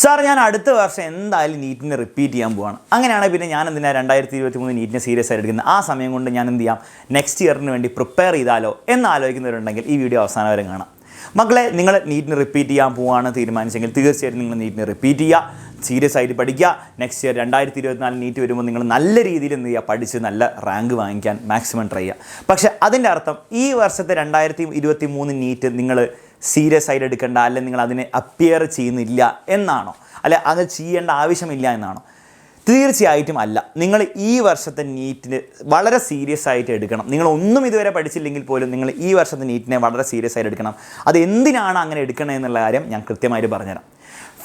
Sir ഞാൻ അടുത്ത വർഷം എന്തായാലും നീറ്റിനെ റിപ്പീറ്റ് ചെയ്യാൻ പോവാണ്. അങ്ങനെയാണെങ്കിൽ പിന്നെ ഞാൻ എന്തിനാണ് 2023 നീറ്റിനെ സീരിയസ് ആയിട്ട് എടുക്കുന്നത്? ആ സമയം കൊണ്ട് ഞാൻ എന്ത് ചെയ്യാം, നെക്സ്റ്റ് ഇയറിന് വേണ്ടി പ്രിപ്പയർ ചെയ്താലോ എന്ന് ആലോചിക്കുന്നവരുണ്ടെങ്കിൽ ഈ വീഡിയോ അവസാനം വരെ കാണാം. മക്കളെ, നിങ്ങൾ നീറ്റിന് റിപ്പീറ്റ് ചെയ്യാൻ പോവാണ് തീരുമാനിച്ചെങ്കിൽ തീർച്ചയായിട്ടും നിങ്ങൾ നീറ്റിന് റിപ്പീറ്റ് ചെയ്യുക, സീരിയസ് ആയിട്ട് പഠിക്കുക. നെക്സ്റ്റ് ഇയർ 2024 നീറ്റ് വരുമ്പോൾ നിങ്ങൾ നല്ല രീതിയിൽ എന്ത് ചെയ്യുക, പഠിച്ച് നല്ല റാങ്ക് വാങ്ങിക്കാൻ മാക്സിമം ട്രൈ ചെയ്യുക. പക്ഷേ അതിൻ്റെ അർത്ഥം ഈ വർഷത്തെ 2023 നീറ്റ് നിങ്ങൾ സീരിയസ് ആയിട്ട് എടുക്കേണ്ട, അല്ലെങ്കിൽ നിങ്ങൾ അതിനെ അപ്പിയർ ചെയ്യുന്നില്ല എന്നാണോ, അല്ലെ അത് ചെയ്യേണ്ട ആവശ്യമില്ല എന്നാണോ? തീർച്ചയായിട്ടും അല്ല. നിങ്ങൾ ഈ വർഷത്തെ നീറ്റിന് വളരെ സീരിയസ് ആയിട്ട് എടുക്കണം. നിങ്ങളൊന്നും ഇതുവരെ പഠിച്ചില്ലെങ്കിൽ പോലും നിങ്ങൾ ഈ വർഷത്തെ നീറ്റിനെ വളരെ സീരിയസ് ആയിട്ട് എടുക്കണം. അത് എന്തിനാണ് അങ്ങനെ എടുക്കണത് എന്നുള്ള കാര്യം ഞാൻ കൃത്യമായിട്ട് പറഞ്ഞുതരാം.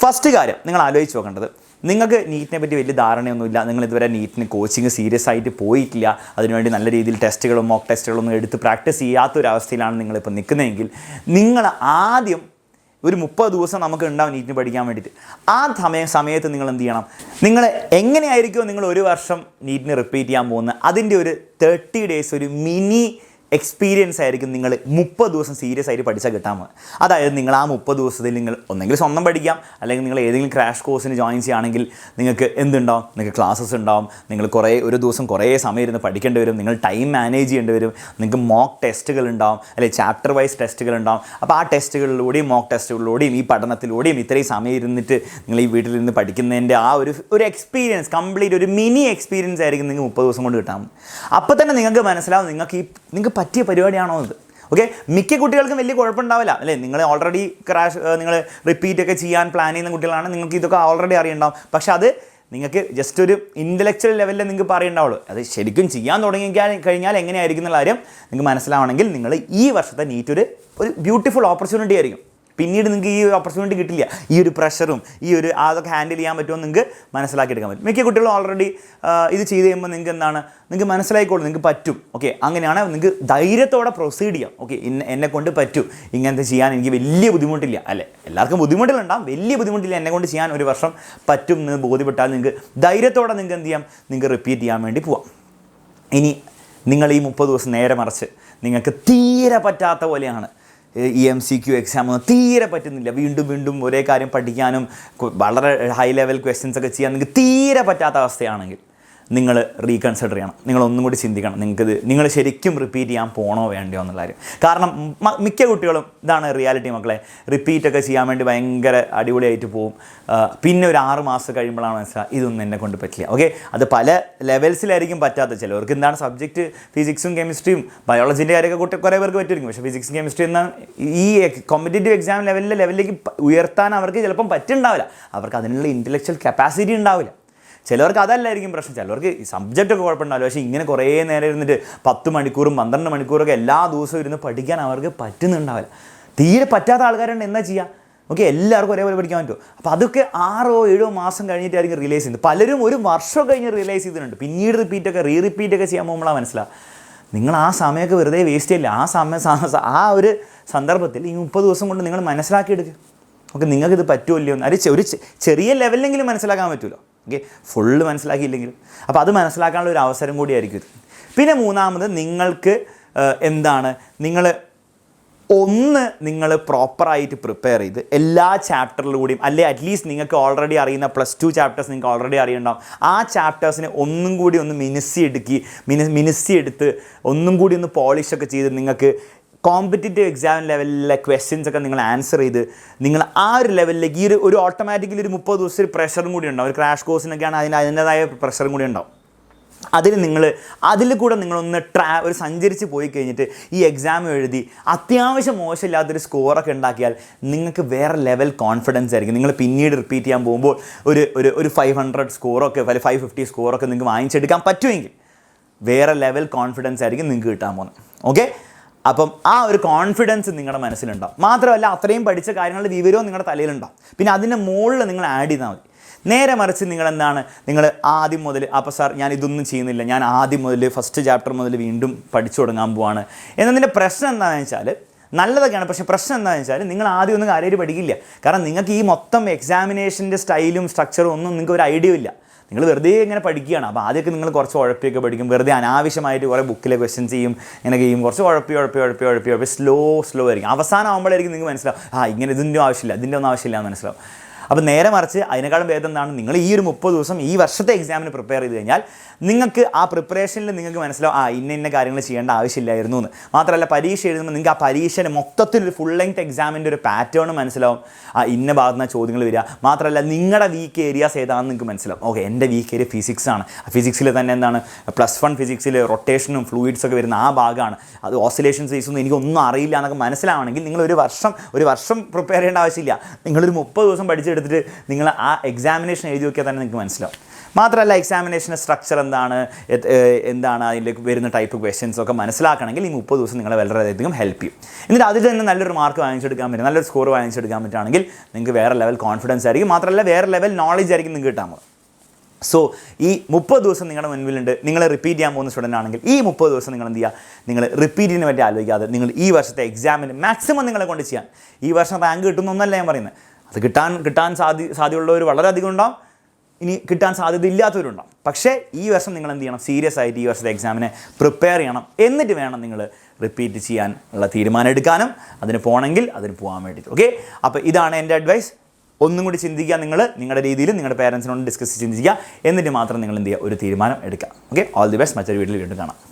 ഫസ്റ്റ് കാര്യം നിങ്ങൾ ആലോചിച്ച് നോക്കേണ്ടത്, നിങ്ങൾക്ക് നീറ്റിനെ പറ്റി വലിയ ധാരണയൊന്നുമില്ല, നിങ്ങൾ ഇതുവരെ നീറ്റിന് കോച്ചിങ് സീരിയസ് ആയിട്ട് പോയിട്ടില്ല, അതിനുവേണ്ടി നല്ല രീതിയിൽ ടെസ്റ്റുകളും മോക്ക് ടെസ്റ്റുകളൊന്നും എടുത്ത് പ്രാക്ടീസ് ചെയ്യാത്തൊരവസ്ഥയിലാണ് നിങ്ങളിപ്പോൾ നിൽക്കുന്നതെങ്കിൽ, നിങ്ങൾ ആദ്യം ഒരു 30 ദിവസം നമുക്ക് ഉണ്ടാവും നീറ്റിന് പഠിക്കാൻ വേണ്ടിയിട്ട്. ആ സമയത്ത് നിങ്ങൾ എന്ത് ചെയ്യണം, നിങ്ങൾ എങ്ങനെയായിരിക്കുമോ നിങ്ങൾ ഒരു വർഷം നീറ്റിന് റിപ്പീറ്റ് ചെയ്യാൻ പോകുന്നത്, അതിൻ്റെ ഒരു 30 ഡേയ്സ് ഒരു മിനി എക്സ്പീരിയൻസ് ആയിരിക്കും നിങ്ങൾ 30 ദിവസം സീരിയസ് ആയിട്ട് പഠിച്ചാൽ കിട്ടാൻ പോകുന്നത്. അതായത് നിങ്ങൾ ആ 30 ദിവസത്തിൽ നിങ്ങൾ ഒന്നെങ്കിൽ സ്വന്തം പഠിക്കാം, അല്ലെങ്കിൽ നിങ്ങൾ ഏതെങ്കിലും ക്രാഷ് കോഴ്സിന് ജോയിൻ ചെയ്യുകയാണെങ്കിൽ നിങ്ങൾക്ക് എന്തുണ്ടാവും, നിങ്ങൾക്ക് ക്ലാസ്സസ് ഉണ്ടാവും, നിങ്ങൾ ഒരു ദിവസം കുറേ സമയം ഇരുന്ന് പഠിക്കേണ്ടി വരും, നിങ്ങൾ ടൈം മാനേജ് ചെയ്യേണ്ടി വരും, നിങ്ങൾക്ക് മോക്ക് ടെസ്റ്റുകൾ ഉണ്ടാവും, അല്ലെങ്കിൽ ചാപ്റ്റർ വൈസ് ടെസ്റ്റുകൾ ഉണ്ടാവും. അപ്പോൾ ആ ടെസ്റ്റുകളിലൂടെയും മോക്ക് ടെസ്റ്റുകളിലൂടെയും ഈ പഠനത്തിലൂടെയും ഇത്രയും സമയം ഇരുന്നിട്ട് നിങ്ങൾ ഈ വീട്ടിൽ നിന്ന് പഠിക്കുന്നതിൻ്റെ ആ ഒരു എക്സ്പീരിയൻസ്, കംപ്ലീറ്റ് ഒരു മിനി എക്സ്പീരിയൻസ് ആയിരിക്കും നിങ്ങൾക്ക് 30 ദിവസം കൊണ്ട് കിട്ടാൻ. അപ്പോൾ തന്നെ നിങ്ങൾക്ക് മനസ്സിലാവും നിങ്ങൾക്ക് പറ്റിയ പരിപാടിയാണോ ഇത്. ഓക്കെ, മിക്ക കുട്ടികൾക്കും വലിയ കുഴപ്പമുണ്ടാവില്ല, അല്ലേ? നിങ്ങൾ ഓൾറെഡി നിങ്ങൾ റിപ്പീറ്റ് ഒക്കെ ചെയ്യാൻ പ്ലാൻ ചെയ്യുന്ന കുട്ടികളാണ്, നിങ്ങൾക്ക് ഇതൊക്കെ ഓൾറെഡി അറിയുണ്ടാവും. പക്ഷെ അത് നിങ്ങൾക്ക് ജസ്റ്റ് ഒരു ഇൻ്റലക്ച്വൽ ലെവലിൽ നിങ്ങൾക്ക് പറയുണ്ടാവുള്ളൂ. അത് ശരിക്കും ചെയ്യാൻ കഴിഞ്ഞാൽ എങ്ങനെയായിരിക്കും എന്നുള്ള കാര്യം നിങ്ങൾക്ക് മനസ്സിലാവണമെങ്കിൽ നിങ്ങൾ ഈ വർഷത്തെ നീറ്റ് ഒരു ബ്യൂട്ടിഫുൾ ഓപ്പർച്യൂണിറ്റി ആയിരിക്കും. പിന്നീട് നിങ്ങൾക്ക് ഈ ഓപ്പർച്യൂണിറ്റി കിട്ടില്ല. ഈ ഒരു പ്രഷറും അതൊക്കെ ഹാൻഡിൽ ചെയ്യാൻ പറ്റുമോ നിങ്ങൾക്ക് മനസ്സിലാക്കിയെടുക്കാൻ പറ്റും. മിക്ക കുട്ടികളും ഓൾറെഡി ഇത് ചെയ്ത് കഴിയുമ്പോൾ നിങ്ങൾക്ക് മനസ്സിലായിക്കോളും, നിങ്ങൾക്ക് പറ്റും. ഓക്കെ, അങ്ങനെയാണ് നിങ്ങൾക്ക് ധൈര്യത്തോടെ പ്രൊസീഡ് ചെയ്യാം. ഓക്കെ, എന്നെ കൊണ്ട് പറ്റും, ഇങ്ങനത്തെ ചെയ്യാൻ എനിക്ക് വലിയ ബുദ്ധിമുട്ടില്ല, അല്ലേ? എല്ലാവർക്കും ബുദ്ധിമുട്ടുകളുണ്ടാകും, വലിയ ബുദ്ധിമുട്ടില്ല, എന്നെ കൊണ്ട് ചെയ്യാൻ ഒരു വർഷം പറ്റും എന്ന് ബോധ്യപ്പെട്ടാൽ നിങ്ങൾക്ക് ധൈര്യത്തോടെ നിങ്ങൾക്ക് എന്ത് ചെയ്യാം, നിങ്ങൾക്ക് റിപ്പീറ്റ് ചെയ്യാൻ വേണ്ടി പോവാം. ഇനി നിങ്ങൾ ഈ 30 ദിവസം നേരെ മറിച്ച് നിങ്ങൾക്ക് തീരെ പറ്റാത്ത പോലെയാണ്, MCQ എക്സാം തീരെ പറ്റുന്നില്ല, വീണ്ടും ഒരേ കാര്യം പഠിക്കാനും വളരെ ഹൈ ലെവൽ ക്വസ്റ്റ്യൻസ് ഒക്കെ ചെയ്യാൻ നിങ്ങൾക്ക് തീരെ പറ്റാത്ത അവസ്ഥയാണെങ്കിൽ നിങ്ങൾ റീകൺസിഡർ ചെയ്യണം. നിങ്ങളൊന്നും കൂടി ചിന്തിക്കണം, നിങ്ങൾ ശരിക്കും റിപ്പീറ്റ് ചെയ്യാൻ പോകണോ വേണ്ടയോ എന്നുള്ള കാര്യം. കാരണം മിക്ക കുട്ടികളും ഇതാണ് റിയാലിറ്റി മക്കളെ, റിപ്പീറ്റൊക്കെ ചെയ്യാൻ വേണ്ടി ഭയങ്കര അടിപൊളിയായിട്ട് പോവും. പിന്നെ ഒരു 6 മാസം കഴിയുമ്പോഴാണ് മനസ്സിലാക്കുക ഇതൊന്നും എന്നെ കൊണ്ട് പറ്റില്ല. ഓക്കെ, അത് പല ലെവൽസിലായിരിക്കും പറ്റാത്തത്. ചിലവർക്ക് എന്താണ് സബ്ജക്റ്റ് ഫിസിക്സും കെമിസ്ട്രിയും ബയോളജിൻ്റെ കാര്യമൊക്കെ കുറേ പേർക്ക് പറ്റുമായിരിക്കും. പക്ഷേ ഫിസിക്സും കെമിസ്ട്രി എന്നാൽ ഈ കോമ്പറ്റേറ്റീവ് എക്സാം ലെവലിലേക്ക് ഉയർത്താൻ അവർക്ക് ചിലപ്പം പറ്റുന്നുണ്ടാവില്ല, അവർക്ക് അതിനുള്ള ഇൻ്റലക്ച്വൽ കപ്പാസിറ്റി ഉണ്ടാവില്ല. ചിലവർക്ക് അതല്ലായിരിക്കും പ്രശ്നം, ചിലവർക്ക് ഈ സബ്ജക്റ്റൊക്കെ കുഴപ്പമുണ്ടാവില്ല, പക്ഷേ ഇങ്ങനെ കുറേ നേരം ഇരുന്നിട്ട് 10 മണിക്കൂറും 12 മണിക്കൂറൊക്കെ എല്ലാ ദിവസവും ഇരുന്ന് പഠിക്കാൻ അവർക്ക് പറ്റുന്നുണ്ടാവില്ല. തീരെ പറ്റാത്ത ആൾക്കാരുണ്ട്, എന്താ ചെയ്യുക? ഓക്കെ, എല്ലാവർക്കും ഒരേപോലെ പഠിക്കാൻ പറ്റുമോ? അപ്പോൾ അതൊക്കെ 6-7 മാസം കഴിഞ്ഞിട്ടായിരിക്കും റിയലൈസ് ചെയ്യുന്നത്. പലരും ഒരു വർഷം കഴിഞ്ഞ് റിയലൈസ് ചെയ്തിട്ടുണ്ട്. പിന്നീട് റിപ്പീറ്റൊക്കെ ചെയ്യാൻ പോകുമ്പോഴാണ് മനസ്സിലാവുക നിങ്ങൾ ആ സമയമൊക്കെ വെറുതെ വേസ്റ്റ് ചെയ്യില്ല. ആ ഒരു സന്ദർഭത്തിൽ ഈ 30 ദിവസം കൊണ്ട് നിങ്ങൾ മനസ്സിലാക്കിയെടുക്കുക. ഓക്കെ, നിങ്ങൾക്കിത് പറ്റുമല്ലോ എന്ന് ഒരു ചെറിയ ലെവലിലെങ്കിലും മനസ്സിലാക്കാൻ പറ്റുമല്ലോ. ഓക്കെ, ഫുള്ള് മനസ്സിലാക്കിയില്ലെങ്കിലും. അപ്പോൾ അത് മനസ്സിലാക്കാനുള്ള ഒരു അവസരം കൂടിയായിരിക്കും ഇത്. പിന്നെ മൂന്നാമത് നിങ്ങൾക്ക് നിങ്ങൾ പ്രോപ്പറായിട്ട് പ്രിപ്പയർ ചെയ്ത് എല്ലാ ചാപ്റ്ററിലൂടെയും, അല്ലെ അറ്റ്ലീസ്റ്റ് നിങ്ങൾക്ക് ഓൾറെഡി അറിയുന്ന +2 ചാപ്റ്റേഴ്സ് നിങ്ങൾക്ക് ഓൾറെഡി അറിയുണ്ടാവും, ആ ചാപ്റ്റേഴ്സിനെ ഒന്നും കൂടി ഒന്ന് മിനുസ്സിയെടുത്ത് ഒന്നും കൂടി ഒന്ന് പോളിഷൊക്കെ ചെയ്ത് നിങ്ങൾക്ക് കോമ്പറ്റേറ്റീവ് എക്സാം ലെവലിലെ ക്വസ്റ്റ്യൻസ് ഒക്കെ നിങ്ങൾ ആൻസർ ചെയ്ത് നിങ്ങൾ ആ ഒരു ലെവലിലേക്ക് ഒരു ഓട്ടോമാറ്റിക്കലി ഒരു 30 ദിവസം ഒരു പ്രഷറും കൂടി ഉണ്ടാവും. ഒരു ക്രാഷ് കോഴ്സിനൊക്കെയാണ് അതിൻ്റേതായ പ്രഷറും കൂടി ഉണ്ടാവും. അതിൽ കൂടെ നിങ്ങളൊന്ന് സഞ്ചരിച്ച് പോയി കഴിഞ്ഞിട്ട് ഈ എക്സാം എഴുതി അത്യാവശ്യം മോശമില്ലാത്തൊരു സ്കോറൊക്കെ ഉണ്ടാക്കിയാൽ നിങ്ങൾക്ക് വേറെ ലെവൽ കോൺഫിഡൻസ് ആയിരിക്കും. നിങ്ങൾ പിന്നീട് റിപ്പീറ്റ് ചെയ്യാൻ പോകുമ്പോൾ ഒരു 500 സ്കോറൊക്കെ 550 സ്കോറൊക്കെ നിങ്ങൾക്ക് വാങ്ങിച്ചെടുക്കാൻ പറ്റുമെങ്കിൽ വേറെ ലെവൽ കോൺഫിഡൻസ് ആയിരിക്കും നിങ്ങൾക്ക് കിട്ടാൻ പോകുന്നത്. ഓക്കെ, അപ്പം ആ ഒരു കോൺഫിഡൻസ് നിങ്ങളുടെ മനസ്സിലുണ്ടാവും. മാത്രമല്ല അത്രയും പഠിച്ച കാര്യങ്ങളുടെ വിവരവും നിങ്ങളുടെ തലയിലുണ്ടാവും. പിന്നെ അതിൻ്റെ മുകളിൽ നിങ്ങൾ ആഡ് ചെയ്താൽ മതി. നേരെ മറിച്ച് നിങ്ങൾ ആദ്യം മുതൽ അപ്പോൾ സാർ ഞാൻ ഇതൊന്നും ചെയ്യുന്നില്ല, ഞാൻ ആദ്യം മുതൽ ഫസ്റ്റ് ചാപ്റ്റർ മുതൽ വീണ്ടും പഠിച്ചു തുടങ്ങാൻ പോവാണ് എന്നതിൻ്റെ പ്രശ്നം എന്താണെന്ന് വെച്ചാൽ നല്ലതൊക്കെയാണ്. പക്ഷേ പ്രശ്നം എന്താണെന്ന് വെച്ചാൽ നിങ്ങൾ ആദ്യം ഒന്നും കാര്യമായിട്ട് പഠിക്കില്ല. കാരണം നിങ്ങൾക്ക് ഈ മൊത്തം എക്സാമിനേഷൻ്റെ സ്റ്റൈലും സ്ട്രക്ചറും ഒന്നും നിങ്ങൾക്ക് ഒരു ഐഡിയ ഇല്ല. നിങ്ങൾ വെറുതെ ഇങ്ങനെ പഠിക്കുകയാണ്. അപ്പോൾ ആദ്യമൊക്കെ നിങ്ങൾ കുറച്ച് ഉഴപ്പിയൊക്കെ പഠിക്കും, വെറുതെ അനാവശ്യമായിട്ട് കുറേ ബുക്കിലെ ക്വസ്റ്റ്യൻസ് ചെയ്യും, ഇങ്ങനെയൊക്കെ ചെയ്യും, കുറച്ച് ഉഴപ്പി സ്ലോ ആയിരിക്കും. അവസാനം ആകുമ്പോഴായിരിക്കും നിങ്ങൾക്ക് മനസ്സിലാവും ഇങ്ങനെ ഇതിൻ്റെ ഒന്നും ആവശ്യമില്ല എന്ന് മനസ്സിലാവും. അപ്പോൾ നേരെ മറിച്ച് അതിനേക്കാളും ഭേദം എന്താണ്, നിങ്ങൾ ഈ ഒരു 30 ദിവസം ഈ വർഷത്തെ എക്സാമിന് പ്രിപ്പയർ ചെയ്ത് കഴിഞ്ഞാൽ നിങ്ങൾക്ക് ആ പ്രിപ്പറേഷനിൽ നിങ്ങൾക്ക് മനസ്സിലാവും ഇന്ന കാര്യങ്ങൾ ചെയ്യേണ്ട ആവശ്യമില്ലായിരുന്നു എന്ന്. മാത്രമല്ല പരീക്ഷ എഴുതുമ്പോൾ നിങ്ങൾക്ക് ആ പരീക്ഷയുടെ മൊത്തത്തിൽ ഒരു ഫുൾ ലെങ്ത് എക്സാമിൻ്റെ ഒരു പാറ്റേൺ മനസ്സിലാവും. ഇന്ന ഭാഗത്ത് നിന്ന് ചോദ്യങ്ങൾ വരിക. മാത്രമല്ല നിങ്ങളുടെ വീക്ക് ഏരിയാസ് ഏതാണെന്ന് നിങ്ങൾക്ക് മനസ്സിലാവും. ഓക്കെ, എൻ്റെ വീക്ക് ഏരിയ ഫിസിക്സാണ്. ഫിസിക്സിൽ തന്നെ എന്താണ് +1 ഫിസിക്സിൽ റൊട്ടേഷനും ഫ്ലൂയിഡ്സൊക്കെ വരുന്ന ആ ഭാഗമാണ്. അത് ഓസിലേഷൻ സൈസൊന്നും എനിക്കൊന്നും അറിയില്ല എന്നൊക്കെ മനസ്സിലാവണമെങ്കിൽ നിങ്ങൾ ഒരു വർഷം പ്രിപ്പയർ ചെയ്യേണ്ട ആവശ്യമില്ല. നിങ്ങളൊരു 30 ദിവസം പഠിച്ചെടുത്തിട്ട് നിങ്ങൾ ആ എക്സാമിനേഷൻ എഴുതി നോക്കിയാൽ തന്നെ നിങ്ങൾക്ക് മനസ്സിലാവും. മാത്രമല്ല എക്സാമിനേഷൻ്റെ സ്ട്രക്ചർ എന്താണ് അതിലേക്ക് വരുന്ന ടൈപ്പ് ക്വസ്റ്റ്യൻസ് ഒക്കെ മനസ്സിലാക്കണമെങ്കിൽ ഈ 30 ദിവസം നിങ്ങളെ വളരെയധികം ഹെൽപ്പ് ചെയ്യും. എന്നിട്ട് അതിൽ തന്നെ നല്ലൊരു മാർക്ക് വാങ്ങിച്ചെടുക്കാൻ പറ്റും, നല്ലൊരു സ്കോർ വാങ്ങിച്ചെടുക്കാൻ പറ്റുകയാണെങ്കിൽ നിങ്ങൾക്ക് വേറെ ലെവൽ കോൺഫിഡൻസ് ആയിരിക്കും. മാത്രമല്ല വേറെ ലെവൽ നോളജ് ആയിരിക്കും നിങ്ങൾക്ക് കിട്ടാൻ പോകുന്നത്. സോ ഈ 30 ദിവസം നിങ്ങളുടെ മുൻപിലുണ്ട്. നിങ്ങൾ റിപ്പീറ്റ് ചെയ്യാൻ പോകുന്ന സ്റ്റുഡൻ്റ് ആണെങ്കിൽ ഈ 30 ദിവസം നിങ്ങൾ എന്ത് ചെയ്യുക, നിങ്ങൾ റിപ്പീറ്റിനെ പറ്റി ആലോചിക്കാതെ നിങ്ങൾ ഈ വർഷത്തെ എക്സാമിന് മാക്സിമം നിങ്ങളെ കൊണ്ട് ചെയ്യാൻ. ഈ വർഷം റാങ്ക് കിട്ടുന്നൊന്നല്ല ഞാൻ പറയുന്നത്. അത് കിട്ടാൻ സാധ്യതയുള്ളവർ വളരെയധികം ഉണ്ടാവും, ഇനി കിട്ടാൻ സാധ്യത ഇല്ലാത്തവരുണ്ടാവും. പക്ഷേ ഈ വർഷം നിങ്ങൾ എന്ത് ചെയ്യണം, സീരിയസ് ആയിട്ട് ഈ വർഷത്തെ എക്സാമിനെ പ്രിപ്പയർ ചെയ്യണം. എന്നിട്ട് വേണം നിങ്ങൾ റിപ്പീറ്റ് ചെയ്യാനുള്ള തീരുമാനം എടുക്കാനും അതിന് പോകണമെങ്കിൽ അതിന് പോകാൻ വേണ്ടിയിട്ട്. ഓക്കെ, അപ്പോൾ ഇതാണ് എൻ്റെ അഡ്വൈസ്. ഒന്നും കൂടി ചിന്തിക്കുക, നിങ്ങളുടെ രീതിയിൽ നിങ്ങളുടെ പേരൻസിനോട് ഡിസ്കസ് ചിന്തിക്കുക. എന്നിട്ട് മാത്രം നിങ്ങൾ എന്ത് ചെയ്യുക, ഒരു തീരുമാനം എടുക്കുക. Okay, all the best. മറ്റൊരു വീട്ടിൽ വീണ്ടും കാണാം.